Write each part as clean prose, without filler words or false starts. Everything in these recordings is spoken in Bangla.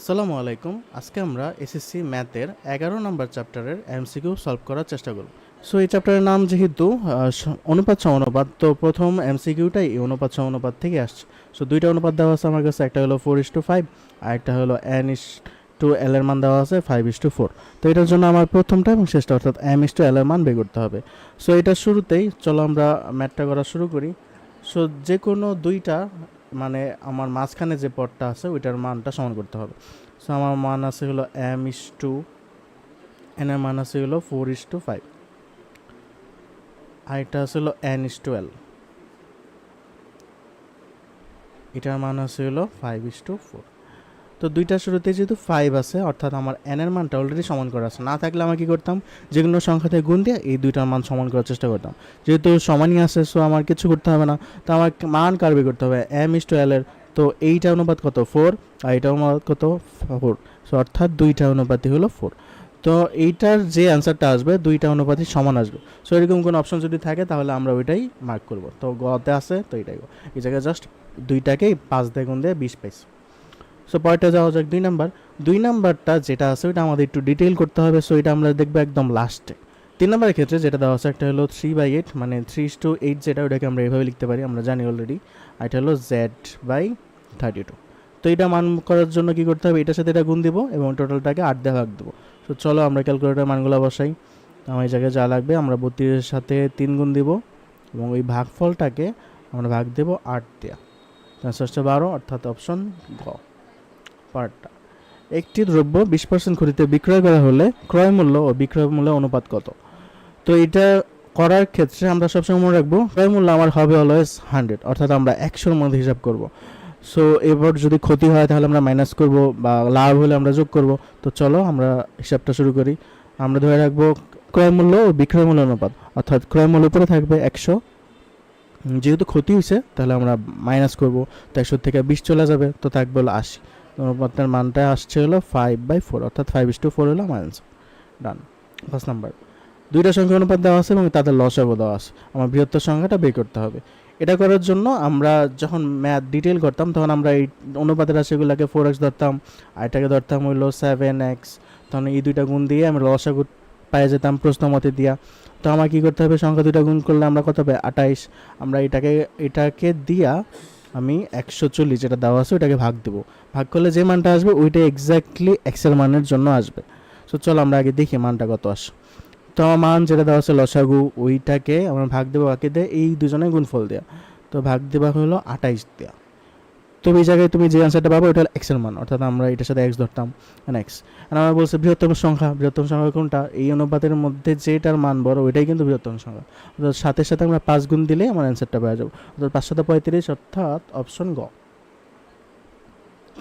আসসালামু আলাইকুম। আজকে আমরা এসএসসি ম্যাথের 11 নম্বর চ্যাপ্টারের এমসিকিউ সলভ করার চেষ্টা করব। সো এই চ্যাপ্টারের নাম যেহেতু অনুপাত সমানুপাত, তো প্রথম এমসিকিউটাই এই অনুপাত সমানুপাত থেকে আসছে। সো দুইটা অনুপাত দেওয়া আছে আমার কাছে, একটা হলো 4:5 আর একটা হলো n:l এর মান দেওয়া আছে 5:4। তো এটার জন্য আমার প্রথমটা এবং শেষটা অর্থাৎ m:l এর মান বের করতে হবে। সো এটা শুরুতেই চলো আমরা ম্যাথটা করা শুরু করি। সো যে কোনো দুইটা মানে আমার মাঝখানে যে পদটা আছে ওইটার মানটা সমান করতে হবে। সো আমার মান আছে হলো n এর মান আছে হলো 4:5 আর এটা আছে হলো n:l, এটার মান আছে হলো 5:4। তো দুইটার শুরুতে যেহেতু 5 আছে অর্থাৎ আমার n এর মানটা অলরেডি সমান করা আছে, না থাকলে আমি কি করতাম, যে কোনো সংখ্যাতে গুণ দিয়ে এই দুইটার মান সমান করার চেষ্টা করতাম। যেহেতু সমানই আছে সো আমার কিছু করতে হবে না, তো আমার মান কার বের করতে হবে m:l এর। তো এইটা অনুপাত কত 4 আর এটা অনুপাত কত 4, সো অর্থাৎ দুইটা অনুপাতই হলো 4। তো এইটার যে অ্যান্সারটা আসবে দুইটা অনুপাতই সমান আসবে। সো এরকম কোনো অপশন যদি থাকে তাহলে আমরা ওইটাই মার্ক করব। তো গতে আছে তো এটাই এই জায়গায় জাস্ট দুইটাকেই 5 দিয়ে গুণ দিয়ে 20 পাইছি। সো পরেরটা যাওয়া যাক 2 নাম্বার। 2 নাম্বারটা যেটা আছে ওইটা আমাদের একটু ডিটেইল করতে হবে, সো এটা আমরা দেখবো একদম লাস্টে। 3 নাম্বারের ক্ষেত্রে যেটা দেওয়া আছে একটা হলো 3/8 মানে 3:8, যেটা ওটাকে আমরা এভাবে লিখতে পারি, আমরা জানি অলরেডি। আর এটা হলো z/32। তো এটা মান করার জন্য কি করতে হবে, এটার সাথে এটা গুণ দিব এবং টোটালটাকে 8 দিয়ে ভাগ দেবো। তো চলো আমরা ক্যালকুলেটর মানগুলো বসাই। আমার এই জায়গায় যা লাগবে, আমরা 32-এর সাথে 3 গুণ দিব এবং ওই ভাগফলটাকে আমরা ভাগ দেব 8 দিয়ে। 12 অর্থাৎ অপশন গ পার্টটা। একটি দ্রব্য 20% ক্ষতিতে বিক্রয় করা হলে ক্রয় মূল্য ও বিক্রয় মূল্যের অনুপাত কত? তো এটা করার ক্ষেত্রে আমরা সবসময় মনে রাখবো ক্রয় মূল্য আমার হবে অলওয়েজ 100, অর্থাৎ আমরা 100-এর মধ্যে হিসাব করব। সো এবার যদি ক্ষতি হয় তাহলে আমরা মাইনাস করব, বা লাভ হলে আমরা যোগ করব। তো চলো আমরা হিসাবটা শুরু করি। আমরা ধরে রাখবো ক্রয় মূল্য ও বিক্রয় মূল্য অনুপাত, অর্থাৎ ক্রয় মূল্য উপরে থাকবে 100, যেহেতু ক্ষতি হয়েছে তাহলে আমরা মাইনাস করব। তো 100 থেকে 20 চলে যাবে, তো থাকবে হলো 80। অনুপাতের মানটা আসছে হলো 5/4, অর্থাৎ 5:4 হলো মাইনাস। ডান। 5 নাম্বার, দুইটা সংখ্যা অনুপাত দেওয়া আছে এবং তাদের লসাগু দেওয়া আছে, আমার বৃহত্তর সংখ্যাটা বের করতে হবে। এটা করার জন্য আমরা যখন ম্যাথ ডিটেল করতাম তখন আমরা এই অনুপাতের রাশিগুলোকে 4x ধরতাম আর এটাকে ধরতাম হইলো 7x। তখন এই দুইটা গুণ দিয়ে আমরা লসাগু পাই যেতাম প্রশ্ন মতে দিয়া। তো আমার কী করতে হবে, সংখ্যা দুইটা গুণ করলে আমরা কত পাই 28। আমরা এটাকে দিয়া আমি 140 যেটা দেওয়া আছে ওইটাকে ভাগ দেবো। ভাগ করলে যে মানটা আসবে ওইটাই এক্স্যাক্টলি এক্সের মানের জন্য আসবে। সো চলো আমরা আগে দেখি মানটা কত আসে। তো আমার মান যেটা দেওয়া আছে লসাগু, ওইটাকে আমরা ভাগ দেবো বাকি দিয়ে এই দুজনে গুণফল দেওয়া। তো ভাগ দেওয়া হলো 28 দেওয়া। তো এই জায়গায় তুমি যে অ্যান্সারটা পাবো এটা হলো এক্সের মান, অর্থাৎ আমরা এটার সাথে এক্স ধরতাম এক্স। আর আমরা বলছি বৃহত্তম সংখ্যা, বৃহত্তম সংখ্যা কোনটা, এই অনুপাতের মধ্যে যেটার মান বড় ওইটাই কিন্তু বৃহত্তম সংখ্যা। অর্থাৎ সাথে সাথে আমরা 5 গুণ দিলেই আমার অ্যান্সারটা পেয়ে যাবো, অর্থাৎ 535, অর্থাৎ অপশন গ।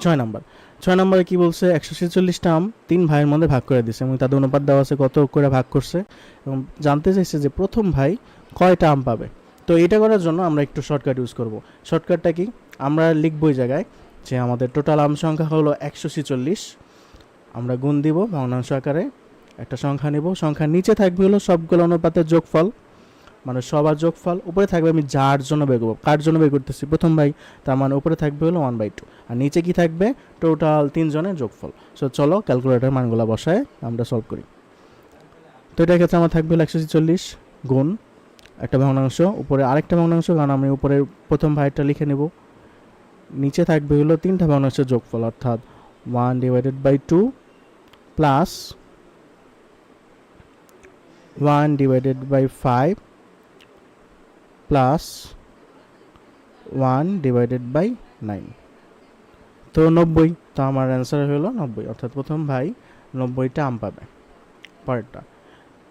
6 নাম্বার। 6 নম্বরে কি বলছে, 146টা আম 3 ভাইয়ের মধ্যে ভাগ করে দিছে এবং তাদের অনুপাত দেওয়া আছে কত করে ভাগ করছে, এবং জানতে চাইছে যে প্রথম ভাই কয়টা আম পাবে। তো এটা করার জন্য আমরা একটু শর্টকাট ইউজ করব। শর্টকাটটা কি, আমরা লিখবো এই জায়গায় যে আমাদের টোটাল আম সংখ্যা হলো 146, আমরা গুণ দিব ভগ্নাংশ আকারে, একটা সংখ্যা নেব, সংখ্যার নিচে থাকবে হলো সবগুলো অনুপাতের যোগফল, মানে সবার যোগফল। উপরে থাকবে আমি যার জন্য বের করবো, কার জন্য বের করতেছি প্রথম ভাই, তার মানে উপরে থাকবে হলো 1/2 আর নিচে কি থাকবে টোটাল 3 জনের যোগফল। সো চলো ক্যালকুলেটর মানগুলো বসায় আমরা সলভ করি। তো এটার ক্ষেত্রে আমার থাকবে হলো 146 গুণ একটা ভগ্নাংশ, উপরে আরেকটা ভগ্নাংশ, কারণ আমি উপরে প্রথম ভাইটা লিখে নেব, নিচে থাকবে হলো 3টা ভগ্নাংশের যোগফল, অর্থাৎ 1/2 প্লাস 1/5 প্লাস 1/9, তো 90। তো আমার অ্যান্সার হলো 90, অর্থাৎ প্রথম ভাই 90টা আম পাবে। পরেরটা,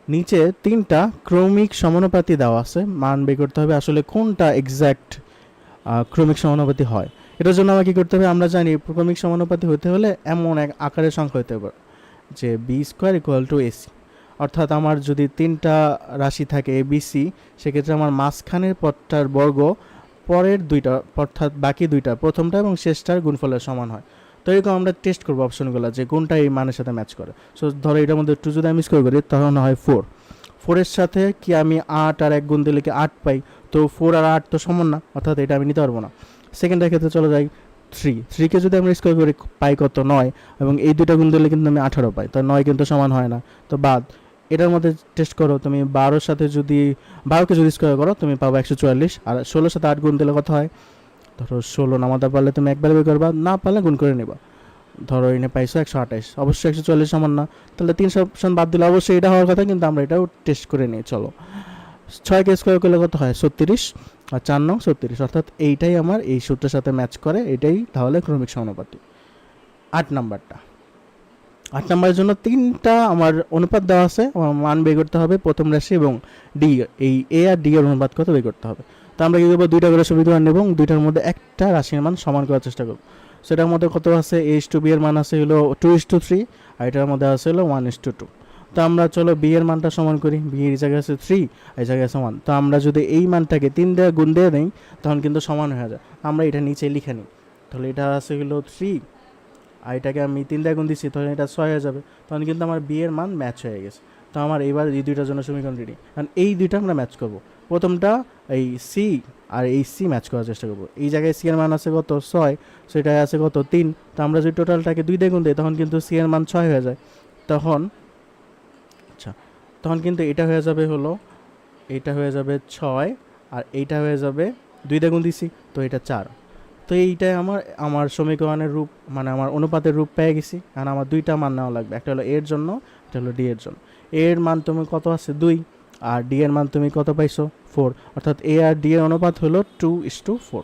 নিচে 3টা ক্রমিক সমানুপাতি দেওয়া আছে, মান বের করতে হবে আসলে কোনটা এক্স্যাক্ট ক্রমিক সমানুপাতি হয়। এটার জন্য আমাকে কী করতে হবে, আমরা জানি ক্রমিক সমানুপাতি হতে হলে এমন এক আকারের সংখ্যা হতে হবে যে b² = ac, অর্থাৎ আমার যদি 3টা রাশি থাকে এ বি সি, সেক্ষেত্রে আমার মাঝখানের পদটার বর্গ পরের দুইটা অর্থাৎ বাকি দুইটা প্রথমটা এবং শেষটার গুণফলের সমান হয়। তো এরকম আমরা টেস্ট করবো অপশনগুলো যে কোনটা এই মানের সাথে ম্যাচ করে। সো ধরো এটার মধ্যে 2 যদি আমি স্কোর করি তখন হয় 4 এর সাথে কি আমি 8 আর 1 গুণ দিলে কি 8 পাই, তো 4 আর 8 তো সমান না, অর্থাৎ এটা আমি নিতে পারবো না। সেকেন্ডের ক্ষেত্রে চলে যাই, 3কে যদি আমরা স্কোয়ার করি পাই কত 9, এবং এই দুইটা গুণ দিলে কিন্তু আমি 18 পাই, তো 9 কিন্তু সমান হয় না, তো বাদ। এটার মধ্যে টেস্ট করো তুমি, 12-র সাথে যদি 12কে যদি স্কোয়ার করো তুমি পাবো 144, আর 16-র সাথে 8 গুণ দিলে কত হয়, ধরো 16 নামাতে পারলে তুমি একবার বের করবা, না পারলে গুণ করে নিবা। ধরো এনে পাইছো 128, অবশ্যই 144 সমান না, তাহলে 3 অপশন বাদ দিলে অবশ্যই এটা হওয়ার কথা, কিন্তু আমরা এটাও টেস্ট করে নিই। চলো 6কে স্কোয়ার করলে কত হয় 36, আর 4 নং 36, অর্থাৎ এইটাই আমার এই সূত্রের সাথে ম্যাচ করে, এটাই তাহলে ক্রমিক সমানুপাতি। 8 নাম্বারের জন্য 3টা আমার অনুপাত দেওয়া আছে, আমার মান বের করতে হবে, প্রথম রাশি এবং ডি, এই এ আর ডি এর অনুপাত কত বের করতে হবে। তো আমরা কি করবো, দুইটা করে সমীকরণ নেব, দুইটার মধ্যে একটা রাশির মান সমান করার চেষ্টা করব। সেটার মধ্যে কত আছে, a/b এর মান আছে হলো 2:3, আর এটার মধ্যে আছে হলো 1:2। তো আমরা চলো বি এর মানটা সমান করি, বি এর জায়গায় আছে 3, এই জায়গায় আছে 1, তো আমরা যদি এই মানটাকে 3 দিয়ে গুণ দিয়ে নিই তখন কিন্তু সমান হয়ে যায়। আমরা এটা নিচে লিখে নিই, তাহলে এটা আছে হলো 3, আর এটাকে আমি 3 দিয়ে গুণ দিচ্ছি, তখন এটা 6 হয়ে যাবে, তখন কিন্তু আমার বি এর মান ম্যাচ হয়ে গেছে। তো আমার এবার এই দুইটার জন্য সমীকরণ রেডি, কারণ এই দুইটা আমরা ম্যাচ করব। প্রথমটা এই সি আর এই সি ম্যাচ করার চেষ্টা করবো। এই জায়গায় সি এর মান আছে কত 6, সেটাই আছে কত 3, তো আমরা যদি টোটালটাকে 2 দিয়ে গুণ দিই তখন কিন্তু সি এর মান 6 হয়ে যায়। তখন আচ্ছা, তখন কিন্তু এটা হয়ে যাবে হলো, এটা হয়ে যাবে 6, আর এইটা হয়ে যাবে 2 দিয়ে গুণ দিছি, তো এটা 4। তো এইটাই আমার সমীকরণের রূপ, মানে আমার অনুপাতের রূপ পেয়ে গেছি। কারণ আমার দুইটা মান নেওয়া লাগবে, একটা হলো এর জন্য, একটা হলো ডি এর জন্য। এর মান তুমি কত আছে 2, আর ডি এর মান তুমি কত পাইছো 4, অর্থাৎ এ আর ডি এর অনুপাত হলো 2:4।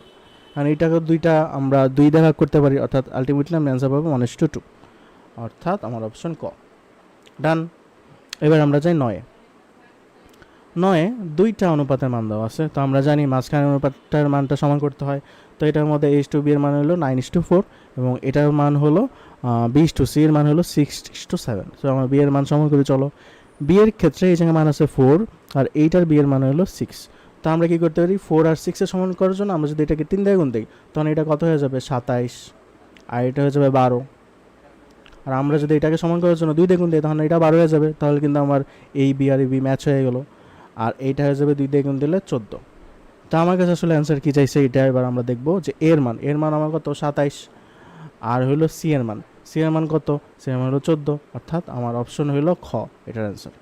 আর এইটাকে দুইটা আমরা 2 দিয়ে ভাগ করতে পারি, অর্থাৎ আলটিমেটলি আমি অ্যান্সার পাবো 1:2, অর্থাৎ আমার অপশন ক। ডান। এবার আমরা যাই 9 দুইটা অনুপাতের মান দেওয়া আছে, তো আমরা জানি মাঝখানের অনুপাতটার মানটা সমান করতে হয়। তো এটার মধ্যে a/b এর মান হলো 9:4, এবং এটার মান হলো b/c এর মান হলো 6:7। তো আমরা b এর মান সমান করি, চলো। b এর ক্ষেত্রে এই জায়গায় মান আছে 4, আর এইটার b এর মান হলো 6। তো আমরা কি করতে পারি, 4 আর 6 এর সমান করার জন্য আমরা যদি এটাকে 3 দিয়ে গুণ দিই তখন এটা কত হয়ে যাবে 27, আর এটা হয়ে যাবে 12, আর আমরা যদি এটাকে সমান করার জন্য 2 দিয়ে গুণ দিই তখন এটা 12 হয়ে যাবে। তাহলে কিন্তু আমার এই বি আর এই বি ম্যাচ হয়ে গেল, আর এইটা হয়ে যাবে 2 দিয়ে গুণ দিলে 14। তো আমার কাছে আসলে অ্যান্সার কি চাইছে এটা এবার আমরা দেখবো, যে এর মান আমার কত 27, আর হলো সি এর মান কত, সি এর মান হলো 14, অর্থাৎ আমার অপশন হলো খ, এটার অ্যান্সার।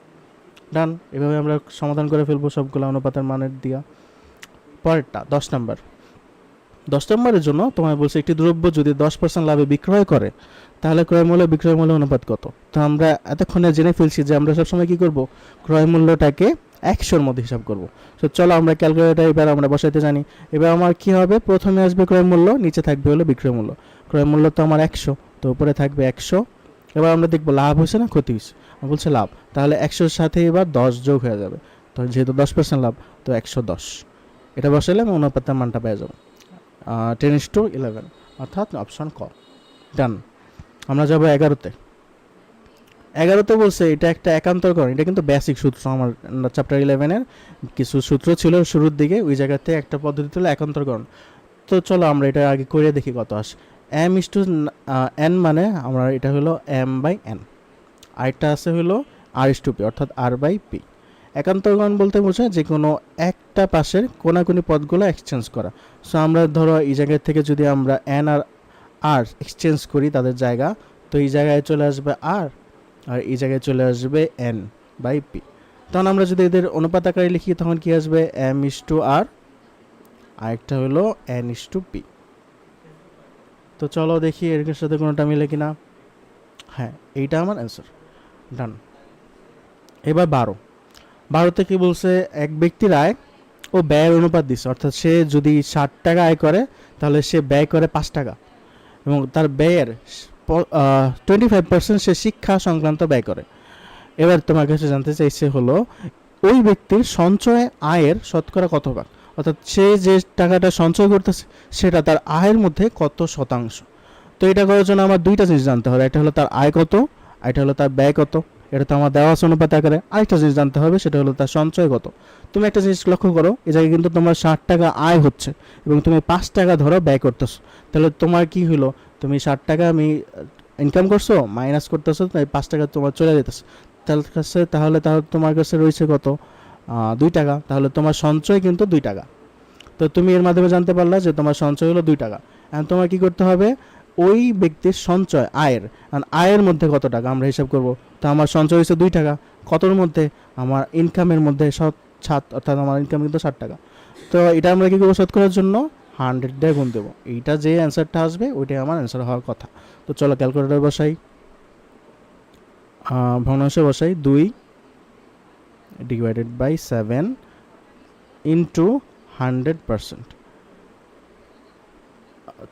ডান। এভাবে আমরা সমাধান করে ফেলবো সবগুলো অনুপাতের মানের দিয়া। পরেরটা 10 নম্বরের জন্য তোমায় বলছে একটি দ্রব্য যদি 10% লাভে বিক্রয় করে তাহলে ক্রয় মূল্য বিক্রয় মূল্য অনুপাত কত। তো আমরা এতক্ষণে জেনে ফেলছি যে আমরা সবসময় কি করব, ক্রয় মূল্যটাকে 100-র মধ্যে হিসাব করব। তো চলো আমরা ক্যালকুলেটর এবার আমরা বসাইতে জানি। এবার আমার কি হবে, প্রথমে আসবে ক্রয় মূল্য, নিচে থাকবে হলো বিক্রয় মূল্য। ক্রয় মূল্য তো আমার 100, তো উপরে থাকবে 100। এবার আমরা দেখবো লাভ হয়েছে না ক্ষতি হয়েছে, বলছে লাভ, তাহলে 100-র সাথে এবার 10 যোগ হয়ে যাবে, তো যেহেতু 10% লাভ তো 110। এটা বসাইলে আমি অনুপাতের মানটা পেয়ে যাবো 10:11, অর্থাৎ অপশন ক। ডান। আমরা যাবো 11তে বলছে এটা একটা একান্তরকরণ, এটা কিন্তু বেসিক সূত্র, আমার চ্যাপ্টার 11-এর কিছু সূত্র ছিল শুরুর দিকে, ওই জায়গাতে একটা পদ্ধতি ছিল একান্তরকরণ। তো চলো আমরা এটা আগে করে দেখি কত আসে। m/n মানে আমরা এটা হলো m/n, আরেকটা আছে হলো r/p, অর্থাৎ r/p। একান্তরকরণ বলতে বোঝায় যে কোনো একটা পাশের কোনাকুনি পদগুলো এক্সচেঞ্জ করা। সো আমরা ধরো এই জায়গা থেকে যদি আমরা n আর r এক্সচেঞ্জ করি তাদের জায়গা, তো এই জায়গায় চলে আসবে r, আর এই জায়গায় চলে আসবে n/p। তখন আমরা যদি এদের অনুপাত আকারে লিখি তখন কি আসবে m/r, আরেকটা হলো n/p। তো চলো দেখি এর সাথে কোনোটা মিলে কিনা। হ্যাঁ, এইটা আমার অ্যান্সার। ডান। এবার 12তে কি বলছে, এক ব্যক্তির আয় ও ব্যয়ের অনুপাত দিচ্ছে, অর্থাৎ সে যদি 60 টাকা আয় করে তাহলে সে ব্যয় করে 5 টাকা, এবং তার ব্যয়ের 25% সে শিক্ষা সংক্রান্ত ব্যয় করে। এবার তোমার কাছে জানতে চাইছে হলো ওই ব্যক্তির সঞ্চয় আয়ের শতকরা কত ভাগ, অর্থাৎ সে যে টাকাটা সঞ্চয় করতেছে সেটা তার আয়ের মধ্যে কত শতাংশ। তো এটা করার জন্য আমার দুইটা জিনিস জানতে হবে, এটা হলো তার আয় কত, আর এটা হলো তার ব্যয় কত। এটা তো আমার দেওয়া আছে অনুপাত আকারে। আরেকটা জিনিস জানতে হবে, সেটা হলো তার সঞ্চয় কত। তুমি একটা জিনিস লক্ষ্য করো, এই জায়গায় কিন্তু তোমার 60 টাকা আয় হচ্ছে এবং তুমি 5 টাকা ধরো ব্যয় করতেছো, তাহলে তোমার কি হলো, তুমি 60 টাকা আমি ইনকাম করছো মাইনাস করতেছো, তাই 5 টাকা তোমার চলে যেতেছে, তাহলে তোমার কাছে রয়েছে কত 2 টাকা, তাহলে তোমার সঞ্চয় কিন্তু 2 টাকা। তো তুমি এর মাধ্যমে জানতে পারলা যে তোমার সঞ্চয় হলো 2 টাকা। এখন তোমার কি করতে হবে, ওই ব্যক্তির সঞ্চয় আয়ের, আয়ের মধ্যে কত টাকা আমরা হিসাব করব। তো আমার সঞ্চয় হয়েছে 2 টাকা, কতর মধ্যে, আমার ইনকামের মধ্যে 7, অর্থাৎ আমার ইনকাম কিন্তু 60 টাকা। তো এটা আমরা কি করবো, শোধ করার জন্য 100 দিয়ে গুণ দেবো। এইটা যে অ্যান্সারটা আসবে ওইটাই আমার অ্যান্সার হওয়ার কথা। তো চলো ক্যালকুলেটর বসাই, ভগ্নাংশে বসাই 2 ডিভাইডেড বাই 7 ইন্টু 100%।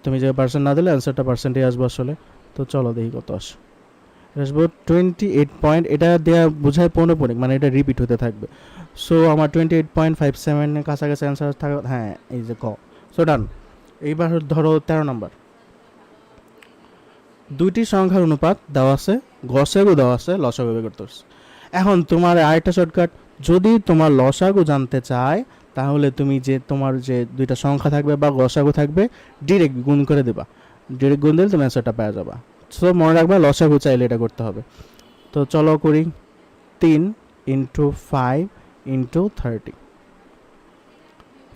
তুমি যে পার্সেন্ট না দিলে অ্যান্সারটা পার্সেন্টে আসবে আসলে। তো চলো দেখি কত আসে, আসবো 28 পয়েন্ট। এটা দেওয়া বোঝায় পৌনঃপুনিক, মানে এটা রিপিট হতে থাকবে। সো আমার 28.57 এর কাছাকাছি অ্যান্সার থাকে, হ্যাঁ এই যে ক। সো ডান। এইবার ধরো 13 নম্বর, দুইটি সংখ্যার অনুপাত দেওয়া আছে, গসাগু দেওয়া আছে, লসাগু বের করতে হচ্ছে। এখন তোমার আরেকটা শর্টকাট, যদি তোমার লসাগু জানতে চায় তাহলে তুমি যে তোমার যে দুইটা সংখ্যা থাকবে বা গসাগু থাকবে ডিরেক্ট গুণ করে দেবা, ডিরেক্ট গুণ দিলে তুমি অ্যান্সারটা পেয়ে যাবা। সো মনে রাখবা লসাগু চাইলে এটা করতে হবে। তো চলো করি, 3 ইন্টু 5 ইন্টু 30,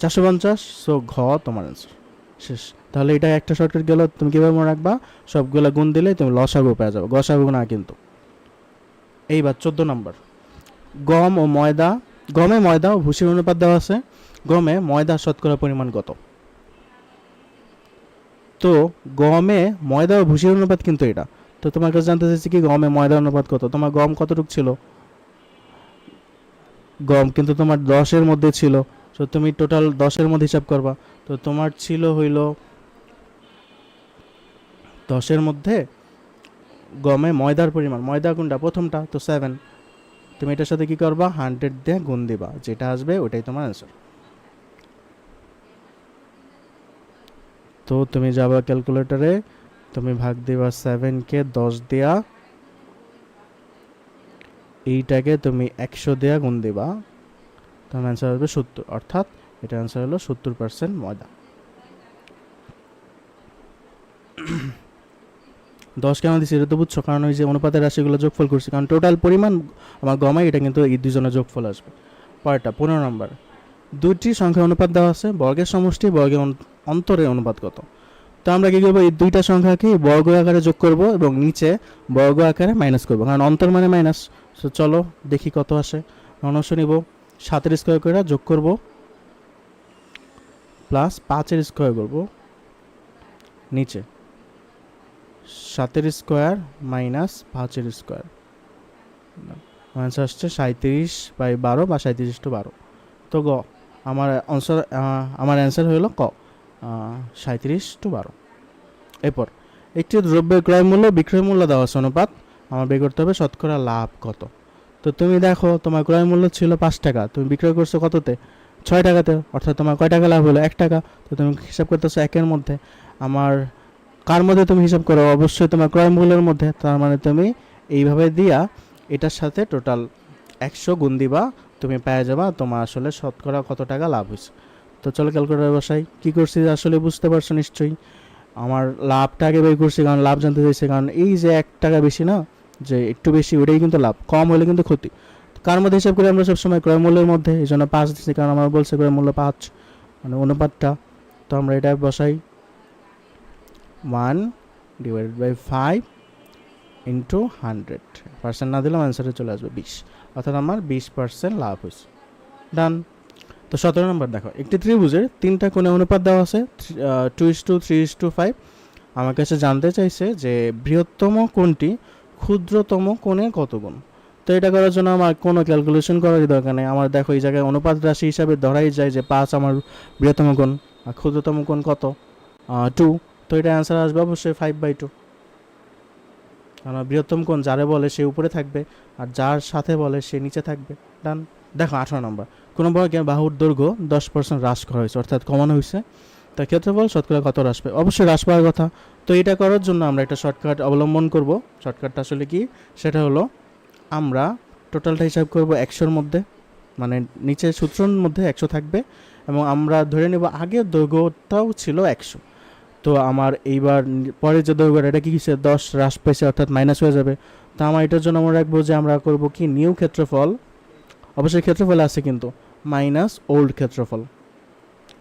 450। সো ঘ তোমার অ্যান্সার শেষ। তাহলে এটা একটা শর্টকাট গেল। তুমি কীভাবে মনে রাখবা, সবগুলো গুণ দিলে তুমি লসাগু পেয়ে যাবে, গসাগু না কিন্তু। এইবার 14 নম্বর, গম ও ময়দা, গমে ময়দা ও ভুসির অনুপাত দেওয়া আছে। গমে ময়দা শতকরা পরিমাণ কত? তো গমে ময়দা ও ভুসির অনুপাত কিন্তু এটা। তো তোমার কাছে জানতে চাইছি কি গমে ময়দার অনুপাত কত। তোমার গম কতটুকু ছিল, গম কিন্তু তোমার 10-এর মধ্যে ছিল। তো তুমি টোটাল 10-এর মধ্যে হিসাব করবা। তো তোমার ছিল হইল 10-এর মধ্যে গমে ময়দার পরিমাণ, ময়দা কোনটা প্রথমটা, তো 7। তুমি এটার সাথে কি করবা, 100 দিয়ে গুণ দিবা, যেটা আসবে ওটাই তোমার অ্যান্সার। তো তুমি যাবা ক্যালকুলেটরে, তুমি ভাগ দিবা 7কে 10 দিয়া, এইটাকে তুমি 100 দিয়া গুণ দিবা, তোমার অ্যান্সার আসবে 70। অর্থাৎ এটা অ্যান্সার হলো 70% ময়দা। 10 কেন দিচ্ছি এটা তো বুঝছো, কারণ ওই যে অনুপাতের রাশিগুলো যোগফল করছি, কারণ টোটাল পরিমাণ আমার গমাই, এটা কিন্তু এই দুজনের যোগফল আসবে। পরেরটা 15 নম্বর, দুইটি সংখ্যার অনুপাত দেওয়া আছে, বর্গের সমষ্টি বর্গের অন্তরের অনুপাত কত? তো আমরা কি করবো, এই দুইটা সংখ্যাকে বর্গ আকারে যোগ করব এবং নিচে বর্গ আকারে মাইনাস করব, কারণ অন্তর মানে মাইনাস। তো চলো দেখি কত আসে। অংশ নিব, 7-এর স্কোয়ার করে যোগ করব প্লাস 5-এর স্কোয়ার করব, নিচে 7-এর স্কোয়ার মাইনাস 5-এর স্কোয়ার, আনসার আসছে 37/12 বা 37:12। তো গ আমার অ্যান্সার, আমার অ্যান্সার হলো ক, 37:12। এরপর একটি দ্রব্যের ক্রয় মূল্য বিক্রয় মূল্য দেওয়া আছে অনুপাত, আমার বের করতে হবে শতকরা লাভ কত। তো তুমি দেখো তোমার ক্রয় মূল্য ছিল 5 টাকা, তুমি বিক্রয় করছো কততে, 6 টাকাতে, অর্থাৎ তোমার কয় টাকা লাভ হলো, 1 টাকা। তো তুমি হিসাব করতেছো 1-এর মধ্যে, আমার কার মধ্যে তুমি হিসাব করো, অবশ্যই তোমার ক্রয় মূল্যের মধ্যে। তার মানে তুমি এইভাবে দিয়া এটার সাথে টোটাল 100 গুণ দিবা, তুমি পেয়ে যাবা তোমার আসলে শতকরা কত টাকা লাভ হয়েছে। তো চলো ক্যালকুলেটর বসাই। কী করছি আসলে বুঝতে পারছো নিশ্চয়ই, আমার লাভটা আগে বের করছি, কারণ লাভ জানতে চাইছে, কারণ এই যে 1 টাকা বেশি না, যে একটু বেশি ওটাই কিন্তু লাভ, কম হলে কিন্তু ক্ষতি। কার মধ্যে হিসাব করি আমরা সবসময়, ক্রয় মূল্যের মধ্যে, এই জন্য 5 দিচ্ছি, কারণ আমার বলছে ক্রয় মূল্য 5 মানে অনুপাতটা। তো আমরা এটা বসাই, 1/5 ইন্টু 100%, না দিলাম অ্যান্সারে চলে আসবে 20, অর্থাৎ আমার 20% লাভ হয়েছে। ডান। তো 17 নম্বর দেখো, একটি ত্রিভুজের 3টা কোণের অনুপাত দেওয়া আছে 2:3:5। আমার কাছে জানতে চাইছে যে বৃহত্তম কোণটি ক্ষুদ্রতম কোণের কত গুণ। তো এটা করার জন্য আমার কোনো ক্যালকুলেশন করার দরকার নেই। আমার দেখো এই জায়গায় অনুপাত রাশি হিসাবে ধরাই যায় যে 5 আমার বৃহত্তম কোণ, আর ক্ষুদ্রতম কোণ কত, 2। তো এটা অ্যান্সার আসবে অবশ্যই 5/2, কারণ বৃহত্তম কোণ যারে বলে সে উপরে থাকবে আর যার সাথে বলে সে নিচে থাকবে। ডান। দেখো 18 নম্বর, কোনো বর্গের বাহুর দৈর্ঘ্য 10% হ্রাস করা হয়েছে, অর্থাৎ কমানো হয়েছে, তার ক্ষেত্রফল শতকরা কত হ্রাস পায়, অবশ্যই হ্রাস পাওয়ার কথা। তো এটা করার জন্য আমরা একটা শর্টকাট অবলম্বন করব। শর্টকাটটা আসলে কি, সেটা হলো আমরা টোটালটা হিসাব করব 100-এর মধ্যে, মানে নিচে সূত্রের মধ্যে 100 থাকবে, এবং আমরা ধরে নেব আগের দৈর্ঘ্যটাও ছিল 100। তো আমার এইবার পরে যে দৈর্ঘ্যটা, এটা কি কিসে 10 হ্রাস পেয়েছে, অর্থাৎ মাইনাস হয়ে যাবে। তো আমার এটার জন্য মনে রাখবো যে আমরা করব কি, নিউ ক্ষেত্রফল, অবশ্যই ক্ষেত্রফল আছে কিন্তু মাইনাস ওল্ড ক্ষেত্রফল,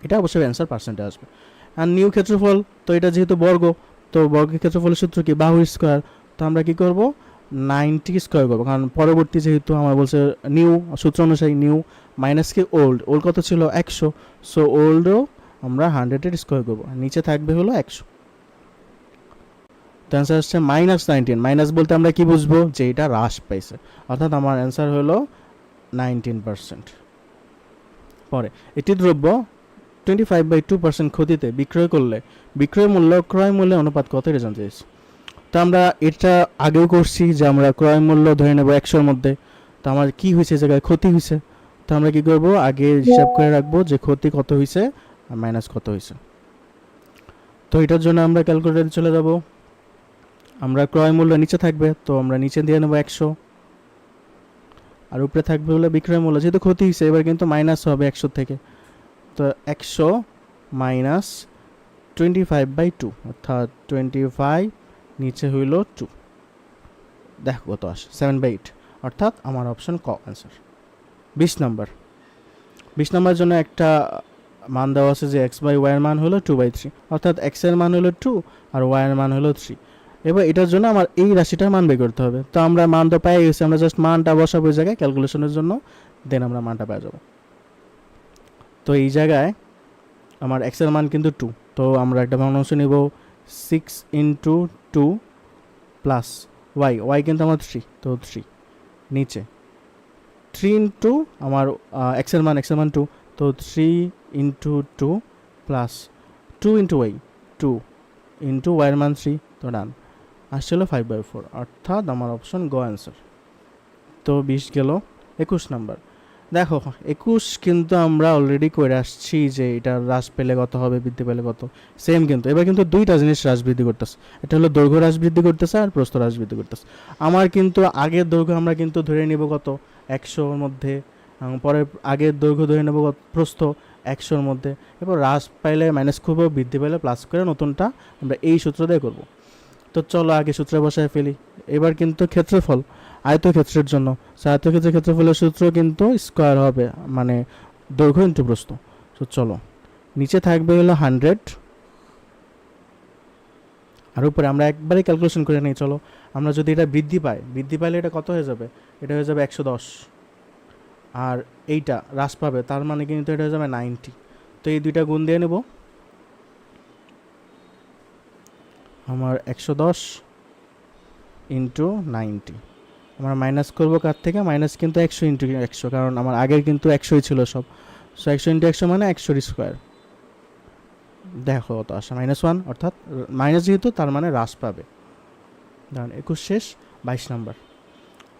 এটা অবশ্যই অ্যান্সার পার্সেন্টে আসবে। আর নিউ ক্ষেত্রফল, তো এটা যেহেতু বর্গ, তো বর্গের ক্ষেত্রফলের সূত্র কি বাহু স্কোয়ার, তো আমরা কি করব 90 স্কোয়ার করবো, কারণ পরবর্তী যেহেতু আমার বলছে নিউ সূত্র অনুযায়ী নিউ মাইনাস কি ওল্ড, ওল্ড কত ছিল 100, সো ওল্ডও আমরা 100-এর স্কোয়ার করবো, নিচে থাকবে হলো 100। তো অ্যান্সার হচ্ছে -19। মাইনাস বলতে আমরা কি বুঝবো, যে এটা হ্রাস পাইছে, অর্থাৎ আমার অ্যান্সার হলো 19%। পরে এটি দ্রব্য 25/2% ক্ষতিতে বিক্রয় করলে বিক্রয় মূল্য ক্রয় মূল্যের অনুপাত কত, এটা জানতে চাইছি। তো আমরা এটা আগেও করছি যে আমরা ক্রয় মূল্য ধরে নেব 100-এর মধ্যে, তো আমার কি হয়েছে, জায়গায় ক্ষতি হয়েছে, তো আমরা কি করব আগে হিসাব করে রাখবো যে ক্ষতি কত হয়েছে আর মাইনাস কত হয়েছে। তো এটার জন্য আমরা ক্যালকুলেটরে চলে যাব, আমরা ক্রয় মূল্য নিচে থাকবে, তো আমরা নিচে দিয়ে নেব 100, আর উপরে থাকবে হলো বিক্রয় মূল্য, যেহেতু ক্ষতি হয়েছে এবার কিন্তু মাইনাস হবে 100 থেকে, তো 100 মাইনাস 25/2 অর্থাৎ 25 নিচে হইল 2, দেখো কত আসে 7/8, অর্থাৎ আমার অপশন ক অ্যান্সার। 20 নম্বর জন্য একটা মান দেওয়া আছে যে x/y এর মান হলো 2/3, অর্থাৎ x এর মান হলো 2 আর y এর মান হলো 3। এবার এটার জন্য আমার এই রাশিটার মান বের করতে হবে, তো আমরা মান তো পেয়ে গেছি, আমরা জাস্ট মানটা বসাবো এই জায়গায় ক্যালকুলেশনের জন্য, দেন আমরা মানটা পেয়ে যাব। তো এই জায়গায় আমার x এর মান কিন্তু 2, তো আমরা একটা ভগ্নাংশ নিব 6 × 2 প্লাস y কিন্তু আমার 3, তো 3 নিচে 3 × আমার x এর মান 2, তো 3 × 2 প্লাস 2 × y 2 × y এর মান 3, তো ডান আসছিল 5/4, অর্থাৎ আমার অপশন গ অ্যান্সার। তো 20 গেল। 21 নম্বর, দেখো 21 কিন্তু আমরা অলরেডি করে আসছি যে এটা হ্রাস পেলে কত হবে, বৃদ্ধি পেলে কত, সেম কিন্তু এবার কিন্তু দুইটা জিনিস হ্রাস বৃদ্ধি করতেছে, এটা হলো দৈর্ঘ্য হ্রাস বৃদ্ধি করতেছে আর প্রস্থ হ্রাস বৃদ্ধি করতেছে। আমার কিন্তু আগের দৈর্ঘ্য আমরা কিন্তু ধরে নেব কত 100-র মধ্যে, পরে আগের দৈর্ঘ্য ধরে নেব কত প্রস্থ 100-র মধ্যে, এবার হ্রাস পাইলে মাইনাস করবো, বৃদ্ধি পাইলে প্লাস করে নতুনটা আমরা এই সূত্র দিয়ে করবো। তো চলো আগে সূত্রে বসায় ফেলি। এবার কিন্তু ক্ষেত্রফল আয়তক্ষেত্রের জন্য, আয়তক্ষেত্রের ক্ষেত্রফলের সূত্র কিন্তু স্কোয়ার হবে, মানে দৈর্ঘ্য ইন্টু প্রস্থ। তো চলো নিচে থাকবে হলো 100, আর উপরে আমরা একবারে ক্যালকুলেশন করে নিই। চলো আমরা যদি এটা বৃদ্ধি পাইলে এটা কত হয়ে যাবে, এটা হয়ে যাবে 110, আর এইটা হ্রাস পাবে তার মানে কিন্তু এটা হয়ে যাবে 90। তো এই দুইটা গুণ দিয়ে নেব, আমার 110 × 90, আমরা মাইনাস করবো কার থেকে, মাইনাস কিন্তু 100 × 100, কারণ আমার আগের কিন্তু 100ই ছিল সব, সো 100 × 100 মানে 100-র স্কোয়ার। দেখো কত আসে -1, অর্থাৎ মাইনাস যেহেতু তার মানে হ্রাস পাবে। ধরেন 21 শেষ। 22 নম্বর,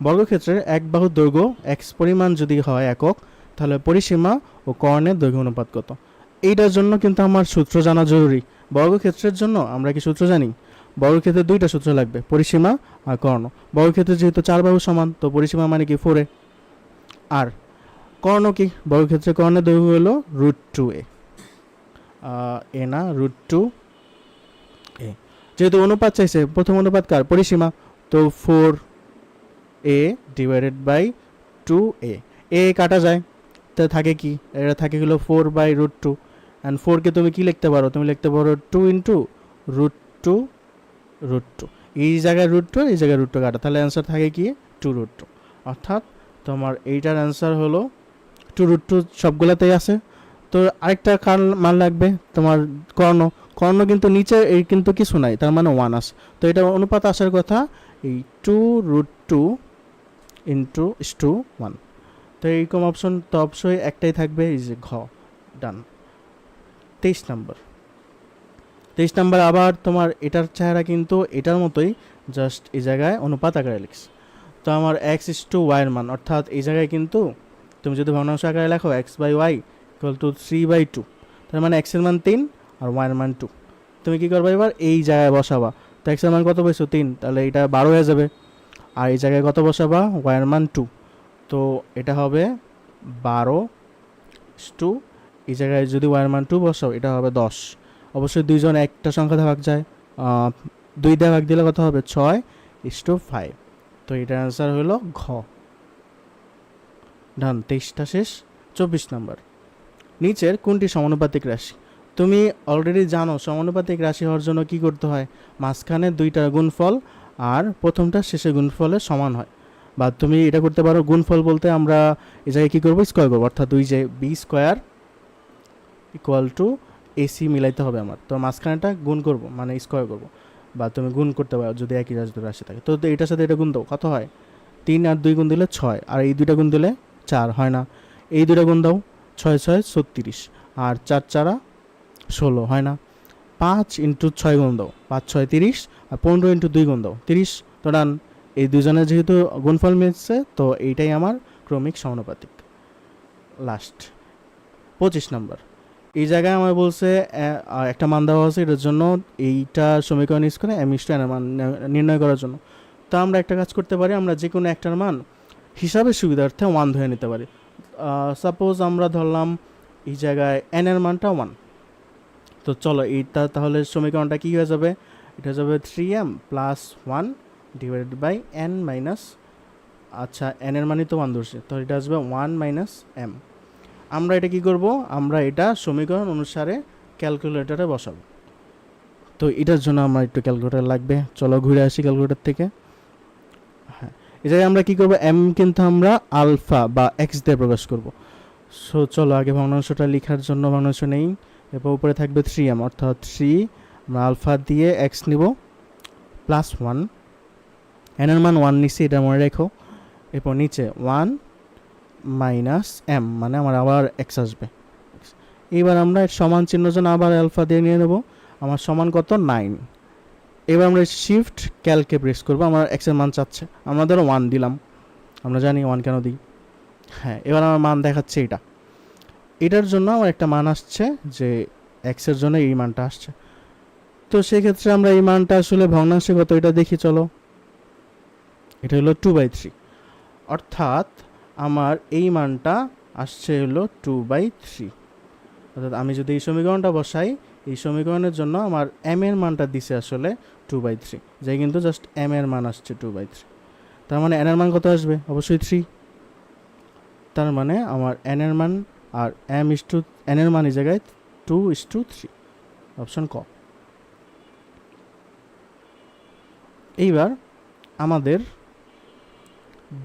বর্গক্ষেত্রের এক বাহুর দৈর্ঘ্য x পরিমাণ যদি হয় একক, তাহলে পরিসীমা ও কর্ণের দৈর্ঘ্য অনুপাত কত। এইটার জন্য কিন্তু আমার সূত্র জানা জরুরি। বর্গক্ষেত্রের জন্য আমরা কি সূত্র জানি, বর্গক্ষেত্রে দুইটা সূত্র লাগবে, পরিসীমা আর কর্ণ। বর্গক্ষেত্রে যেহেতু 4 বাহু সমান, তো পরিসীমা মানে কি 4a, আর কর্ণ কি, বর্গক্ষেত্রে কর্ণের দৈর্ঘ্য হলো √2a, এ না √2a। যেহেতু অনুপাত চাইছে, প্রথম অনুপাত কার, পরিসীমা, তো 4a / 2a, এ কাটা যায়, তো থাকে কি, এটা থাকে হলো 4/√2, অ্যান্ড 4কে তুমি কি লিখতে পারো, তুমি লিখতে পারো 2 × √2, এই জায়গায় √2 এই জায়গায় √2 কাটা, তাহলে অ্যান্সার থাকে কি 2√2, অর্থাৎ তোমার এইটার অ্যান্সার হলো 2√2, সবগুলাতেই আছে। তো আরেকটা মান লাগবে তোমার কর্ণ কিন্তু নিচে এই কিন্তু কিছু নাই, তার মানে 1 আছে, তো এটা অনুপাত আসার কথা এই 2√2 × 1, তো এইরকম অপশন তো অবশ্যই একটাই থাকবে, এই যে ঘ, ডান। 23 নাম্বার, আবার তোমার এটার চেহারা কিন্তু এটার মতোই, জাস্ট এই জায়গায় অনুপাত আকারে লিখছি। তো আমার x/y এর মান, অর্থাৎ এই জায়গায় কিন্তু তুমি যদি ভগ্নাংশ আকারে লেখো x/y = 3/2, তার মানে x এর মান 3 আর y এর মান 2। তুমি কি করবে, এবার এই জায়গায় বসাবা, তো x এর মান কত পাইছো 3, তাহলে এটা 12 হয়ে যাবে, আর এই জায়গায় কত বসাবা, y এর মান 2, তো এটা হবে 12, এই জায়গায় যদি y এর মান 2 বসাও এটা হবে 10। অবশ্যই দুইজন একটা সংখ্যা ভাগ যায়, 2 দিয়ে ভাগ দিলে কত হবে 6/5, তো এটার অ্যান্সার হলো ঘ, ডান। 23টা শেষ। 24 নম্বর, নিচের কোনটি সমানুপাতিক রাশি, তুমি অলরেডি জানো সমানুপাতিক রাশি হওয়ার জন্য কি করতে হয়, মাঝখানে দুইটার গুণফল আর প্রথমটা শেষে গুণফলের সমান হয়। বা তুমি এটা করতে পারো, গুণফল বলতে আমরা এই জায়গায় কী করবো, স্কোয়ার করবো, অর্থাৎ দুই যে B square equal to AC মিলাইতে হবে আমার, তো মাঝখানেটা গুণ করব মানে স্কোয়ার করব। বা তুমি গুণ করতে পারো যদি একই রাশি থাকে, তো এটার সাথে এটা গুণ দাও, কত হয় 3 আর 2 গুণ দিলে 6, আর এই দুইটা গুণ দিলে 4 হয় না, এই দুইটা গুণ দাও 6 6 36 আর 4 4 16 হয় না, 5 ইন্টু 6 গুণ দাও 5 6 30 আর 15 ইন্টু 2 গুণ দাও 30, তো ডান। এই দুজনের যেহেতু গুণফল মিলছে তো এইটাই আমার ক্রমিক সমানুপাতিক। লাস্ট 25 নম্বর, এই জায়গায় আমার বলছে একটা মান দেওয়া আছে, এটার জন্য এইটা সমীকরণ ইউজ করে এম ইস টু এন এর মান নির্ণয় করার জন্য। তো আমরা একটা কাজ করতে পারি, আমরা যে কোনো একটার মান হিসাবের সুবিধার্থে 1 ধরে নিতে পারি। সাপোজ আমরা ধরলাম এই জায়গায় এন এর মানটা 1, তো চলো এইটা তাহলে সমীকরণটা কী হয়ে যাবে, এটা যাবে 3m plus 1 divided by n minus, আচ্ছা n এর মানই তো 1 ধরছে, তো এটা আসবে 1 মাইনাস m। আমরা এটা কি করব, আমরা এটা সমীকরণ অনুসারে ক্যালকুলেটরে বসাবো। তো এটার জন্য আমার একটু ক্যালকুলেটর লাগবে, চলো ঘুরে আসি ক্যালকুলেটর থেকে। হ্যাঁ, এই জায়গায় আমরা কি করব, m কিন্তু আমরা আলফা বা x দিয়ে প্রকাশ করব। সো চলো আগে ভগ্নাংশটা লেখার জন্য ভগ্নাংশ নেই, এরপর উপরে থাকবে 3m, অর্থাৎ 3 আমরা আলফা দিয়ে x নিব প্লাস 1, n এর মান 1 নিচ্ছি, এটা মনে রেখো। এরপর নিচে 1 মাইনাস m মানে আমার আবার x আসবে। এবার আমরা সমান চিহ্ন জন্য আবার আলফা দিয়ে নিয়ে নেব, আমার সমান কত 9। এবার আমরা শিফট ক্যালকে প্রেস করবো, আমার x এর মান চাচ্ছে, আমরা ধরো 1 দিলাম, আমরা জানি 1 কেন দিই। হ্যাঁ, এবার আমার মান দেখাচ্ছে এটা, এটার জন্য আমার একটা মান আসছে যে x এর জন্য এই মানটা আসছে। তো সেক্ষেত্রে আমরা এই মানটা আসলে ভগ্নাংশে কত এটা দেখি, চলো। এটা হলো 2/3, অর্থাৎ আমার এই মানটা আসছে হলো 2/3। অর্থাৎ আমি যদি এই সমীকরণটা বসাই, এই সমীকরণের জন্য আমার m এর মানটা দিছে আসলে 2/3, যাই কিন্তু জাস্ট m এর মান আসছে 2/3। তার মানে n এর মান কত আসবে, অবশ্যই 3। তার মানে আমার n এর মান আর n এর মান এই জায়গায় 2:3, অপশন ক। এইবার আমাদের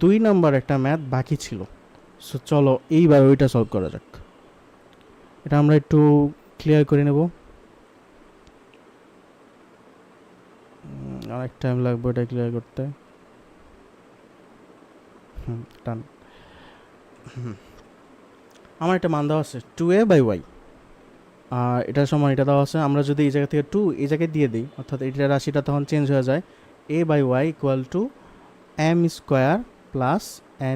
2 নম্বর একটা ম্যাথ বাকি ছিল, সো চলো এইবার ওইটা সলভ করা যাক। এটা আমরা একটু ক্লিয়ার করে নেব, অনেক টাইম লাগবে এটা ক্লিয়ার করতে। টান, আমার একটা মান দেওয়া আছে 2a/y, আর এটার সমান এটা দেওয়া আছে। আমরা যদি এই জায়গা থেকে 2 এই জায়গায় দিয়ে দিই, অর্থাৎ এটা রাশিটা তখন চেঞ্জ হয়ে যায়, a/y equal to m square plus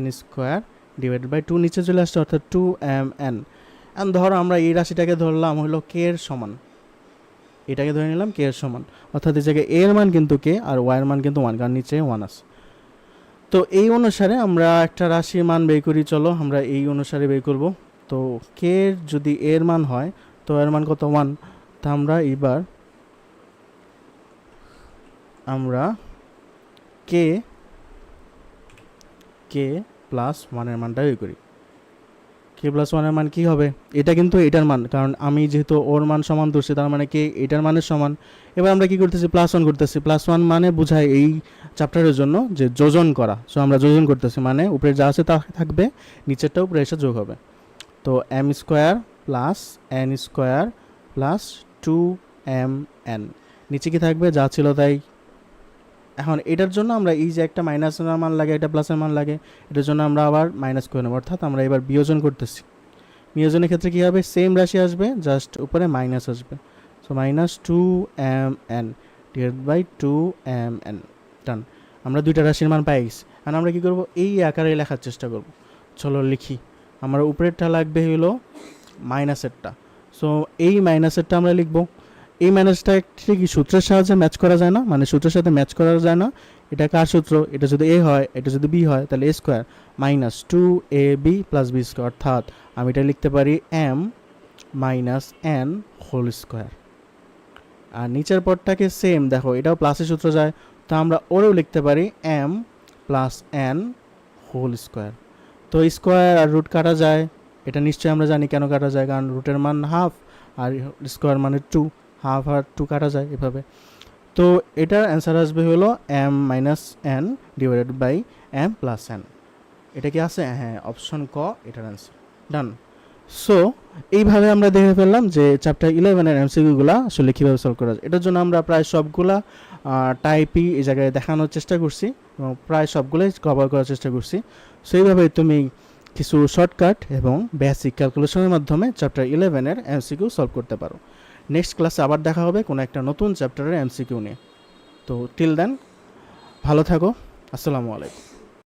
n square divided by 2 নিচে চলে আসছে, অর্থাৎ 2mn। এখন ধরো আমরা এই রাশিটাকে ধরলাম হলো k এর সমান, এটাকে ধরে নিলাম k এর সমান, অর্থাৎ এই জায়গায় a এর মান কিন্তু k আর y এর মান কিন্তু 1, কারণ নিচে 1 আছে। তো এই অনুসারে আমরা একটা রাশির মান বের করি, চলো আমরা এই অনুসারে বের করব। তো k যদি a এর মান হয় তো এর মান কত 1, তা আমরা এবার আমরা k প্লাস 1 এর মানটা বের করি। k প্লাস 1 এর মান কি হবে, এটা কিন্তু এটার মান, কারণ আমি যেহেতু ওর মান সমান ধরছি তার মানে k এটার মানের সমান। এবার আমরা কি করতেছি, প্লাস 1 করতেছি, প্লাস 1 মানে বোঝায় এই চ্যাপ্টারের জন্য যে যোজন করা, সো আমরা যোজন করতেছি, মানে উপরে যা আছে তা থাকবে, নিচেরটা উপরে এসে যোগ হবে। তো m square plus n square plus 2mn, নিচে কি থাকবে যা ছিল তাই। এখন এটার জন্য আমরা এই যে একটা মাইনাসের মান লাগে, এটা প্লাসের মান লাগে, এটার জন্য আমরা আবার মাইনাস করে নেব, অর্থাৎ আমরা এবার বিয়োজন করতেছি। বিয়োজনের ক্ষেত্রে কী হবে, সেম রাশি আসবে, জাস্ট উপরে মাইনাস আসবে। So minus 2mn divide by 2mn, done. আমরা দুইটা রাশির মান পাই গেছি। আর আমরা কী করব, এই আকারে লেখার চেষ্টা করব। চলো লিখি, আমার উপরেরটা লাগবে হলো মাইনাসেরটা, সো এই মাইনাসেরটা আমরা লিখব। এই মাইনাসটা কি সূত্রের সাহায্যে ম্যাচ করা যায় না, মানে সূত্রের সাথে ম্যাচ করা যায় না, এটা কার সূত্র, এটা যদি a হয় এটা যদি b হয় তাহলে a square minus 2ab plus b square, অর্থাৎ আমি এটা লিখতে পারি m minus n whole square. আর নিচের পদটাকে সেম দেখো, এটাও প্লাসের সূত্র যায়, তো আমরা ওরেও লিখতে পারি m plus n whole square. তো স্কোয়ার আর রুট কাটা যায়, এটা নিশ্চয়ই আমরা জানি কেন কাটা যায়, কারণ রুটের মান হাফ আর স্কোয়ার মানে 2, হাফ আর 2 কাটা যায় এভাবে। তো এটার অ্যান্সার আসবে হলো m minus n divided by m plus n। এটা কি আছে? হ্যাঁ, অপশন ক এটার অ্যান্সার। ডান। সো এইভাবে আমরা দেখে ফেললাম যে চ্যাপ্টার 11-এর এমসিকিউগুলো আসলে কীভাবে সলভ করা যায়। এটার জন্য আমরা প্রায় সবগুলা টাইপই এই জায়গায় দেখানোর চেষ্টা করছি এবং প্রায় সবগুলোই কভার করার চেষ্টা করছি। সো এইভাবে তুমি কিছু শর্টকাট এবং বেসিক ক্যালকুলেশনের মাধ্যমে চ্যাপ্টার 11-এর এমসিকিউ সলভ করতে পারো। নেক্সট ক্লাসে আবার দেখা হবে কোনো একটা নতুন চ্যাপ্টারের এমসিকিউ নিয়ে। তো টিল দেন ভালো থাকো। আসসালামু আলাইকুম।